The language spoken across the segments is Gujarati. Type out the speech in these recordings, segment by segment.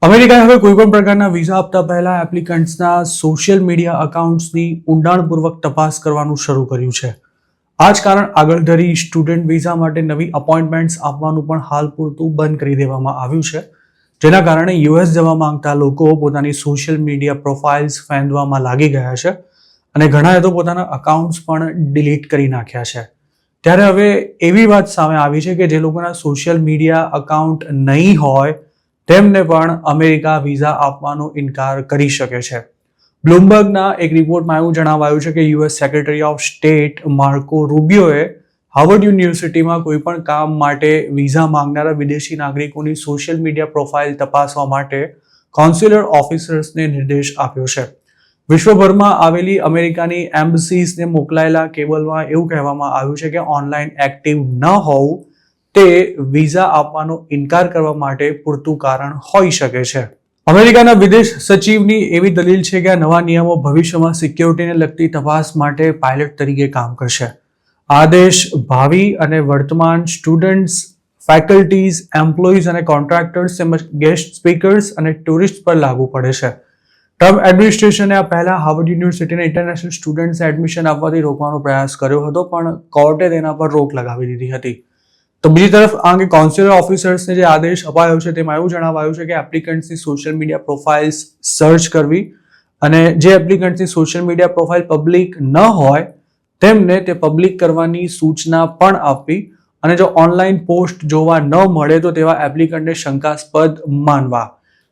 અમેરિકાએ હવે કોઈપણ પ્રકારના વિઝા આપતા પહેલા એપ્લિકન્ટ્સના સોશિયલ મીડિયા અકાઉન્ટ્સની ઊંડાણપૂર્વક તપાસ કરવાનું શરૂ કર્યું છે. આ જ કારણ આગળ ધરી સ્ટુડન્ટ વિઝા માટે નવી અપોઇન્ટમેન્ટ્સ આપવાનું પણ હાલ પૂરતું બંધ કરી દેવામાં આવ્યું છે, જેના કારણે યુએસ જવા માંગતા લોકો પોતાની સોશિયલ મીડિયા પ્રોફાઇલ્સ ફેંદવામાં લાગી ગયા છે અને ઘણાએ તો પોતાના અકાઉન્ટ્સ પણ ડિલીટ કરી નાખ્યા છે. ત્યારે હવે એવી વાત સામે આવી છે કે જે લોકોના સોશિયલ મીડિયા અકાઉન્ટ નહીં હોય તેમને પણ અમેરિકા વિઝા આપવાનો ઇનકાર કરી શકે છે. બ્લુમબર્ગના એક રિપોર્ટમાં એવું જણાવાયું છે કે US secretary of state Marco રૂબિયોએ હાર્વર્ડ યુનિવર્સિટીમાં કોઈપણ કામ માટે વિઝા માંગનારા વિદેશી નાગરિકોની સોશિયલ મીડિયા પ્રોફાઇલ તપાસવા માટે કોન્સ્યુલર ઓફિસર્સને નિર્દેશ આપ્યો છે. વિશ્વભરમાં આવેલી અમેરિકાની એમ્બસીઝને મોકલાયેલા કેબલમાં એવું કહેવામાં આવ્યું છે કે ઓનલાઈન એક્ટિવ ન હોવું તે વિઝા આપવાનો ઇનકાર કરવા માટે પૂરતું કારણ હોઈ શકે છે. અમેરિકાના વિદેશ સચિવની એવી દલીલ છે કે આ નવા નિયમો ભવિષ્યમાં સિક્યોરિટીને લગતી તપાસ માટે પાયલટ તરીકે કામ કરશે. આદેશ ભાવિ અને વર્તમાન સ્ટુડન્ટ્સ, ફેકલ્ટીઝ, એમ્પ્લોઈઝ અને કોન્ટ્રાક્ટર્સ તેમજ ગેસ્ટ સ્પીકર્સ અને ટુરિસ્ટ પર લાગુ પડે છે. ટ્રમ્પ એડમિનિસ્ટ્રેશને આ પહેલા હાર્વર્ડ યુનિવર્સિટીના ઇન્ટરનેશનલ સ્ટુડન્ટ્સને એડમિશન આપવાથી રોકવાનો પ્રયાસ કર્યો હતો, પણ કોર્ટે તેના પર રોક લગાવી દીધી હતી. તો બીજી તરફ આ અંગે કોન્સ્યુલર ઓફિસર્સને જે આદેશ અપાયો છે તેમાં એવું જણાવાયું છે કે એપ્લિકન્ટ્સની સોશિયલ મીડિયા પ્રોફાઇલ્સ સર્ચ કરવી અને જે એપ્લિકન્ટ્સની સોશિયલ મીડિયા પ્રોફાઇલ પબ્લિક ન હોય તેમને તે પબ્લિક કરવાની સૂચના પણ આપવી અને જો ઓનલાઈન પોસ્ટ જોવા ન મળે તો તેવા એપ્લિકન્ટને શંકાસ્પદ માનવા.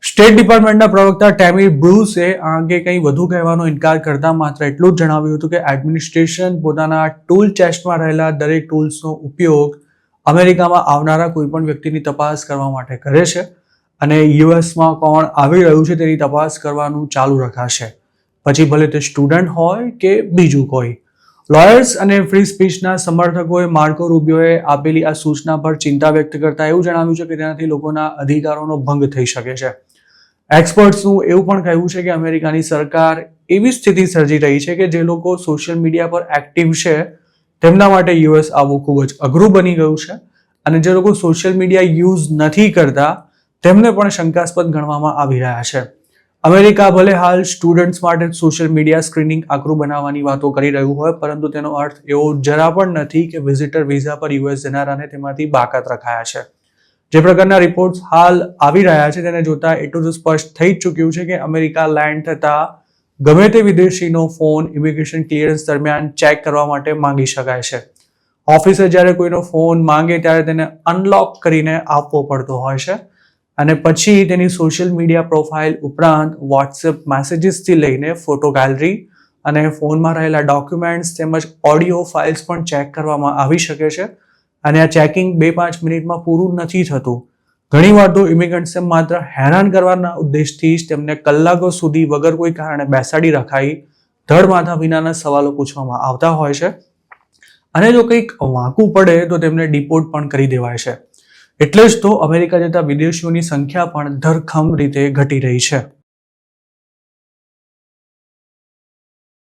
સ્ટેટ ડિપાર્ટમેન્ટના પ્રવક્તા ટેમી બ્રુસે આ અંગે કંઈ વધુ કહેવાનો ઇનકાર કરતા માત્ર એટલું જ જણાવ્યું હતું કે એડમિનિસ્ટ્રેશન પોતાના ટૂલ ચેસ્ટમાં રહેલા દરેક ટૂલ્સનો ઉપયોગ અમેરિકામાં આવનારા કોઈપણ વ્યક્તિની તપાસ કરવા માટે કરે છે અને યુએસમાં કોણ આવી રહ્યું છે તેની તપાસ કરવાનું ચાલુ રખાશે, પછી ભલે તે સ્ટુડન્ટ હોય કે બીજું કોઈ. લોયર્સ અને ફ્રી સ્પીચના સમર્થકોએ માર્કો રૂબિયોએ આપેલી આ સૂચના પર ચિંતા વ્યક્ત કરતા એવું જણાવ્યું છે કે તેનાથી લોકોના અધિકારોનો ભંગ થઈ શકે છે. એક્સપર્ટ્સનું એવું પણ કહેવું છે કે અમેરિકાની સરકાર એવી સ્થિતિ સર્જી રહી છે કે જે લોકો સોશિયલ મીડિયા પર એક્ટિવ છે તેમના માટે યુએસ આવવું ખૂબ જ અઘરું બની ગયું છે અને જે લોકો સોશિયલ મીડિયા યુઝ નથી કરતા તેમને પણ શંકાસ્પદ ગણવામાં આવી રહ્યા છે. અમેરિકા ભલે હાલ સ્ટુડન્ટ્સ માટે સોશિયલ મીડિયા સ્ક્રીનિંગ આકરું બનાવવાની વાતો કરી રહ્યું હોય, પરંતુ તેનો અર્થ એવો જરા પણ નથી કે વિઝિટર વિઝા પર યુએસ જનારાને તેમાંથી બાકાત રખાયા છે. જે પ્રકારના રિપોર્ટ્સ હાલ આવી રહ્યા છે તેને જોતા એટલું જ સ્પષ્ટ થઈ ચૂક્યું છે કે અમેરિકા લેન્ડ થતા ગમે તે વિદેશીનો ફોન ઇમિગ્રેશન ક્લિયરન્સ દરમિયાન ચેક કરવા માટે માંગી શકાય છે. ઓફિસે જ્યારે કોઈનો ફોન માંગે ત્યારે તેને અનલોક કરીને આપવો પડતો હોય છે અને પછી તેની સોશિયલ મીડિયા પ્રોફાઇલ ઉપરાંત વોટ્સએપ મેસેજીસથી લઈને ફોટો ગેલેરી અને ફોનમાં રહેલા ડોક્યુમેન્ટ્સ તેમજ ઓડિયો ફાઇલ્સ પણ ચેક કરવામાં આવી શકે છે અને આ ચેકિંગ 2-5 મિનિટમાં પૂરું નથી થતું. ઘણીવાર તો ઇમિગ્રન્ટ્સને માત્ર હેરાન કરવાના ઉદ્દેશથી જ તેમને કલાકો સુધી વગર કોઈ કારણે બેસાડી રખાઈ ધડ માથા વિનાના સવાલો પૂછવામાં આવતા હોય છે અને જો કંઈક વાંકું પડે તો તેમને ડિપોર્ટ પણ કરી દેવાય છે. એટલે જ તો અમેરિકા જતા વિદેશીઓની સંખ્યા પણ ધરખમ રીતે ઘટી રહી છે.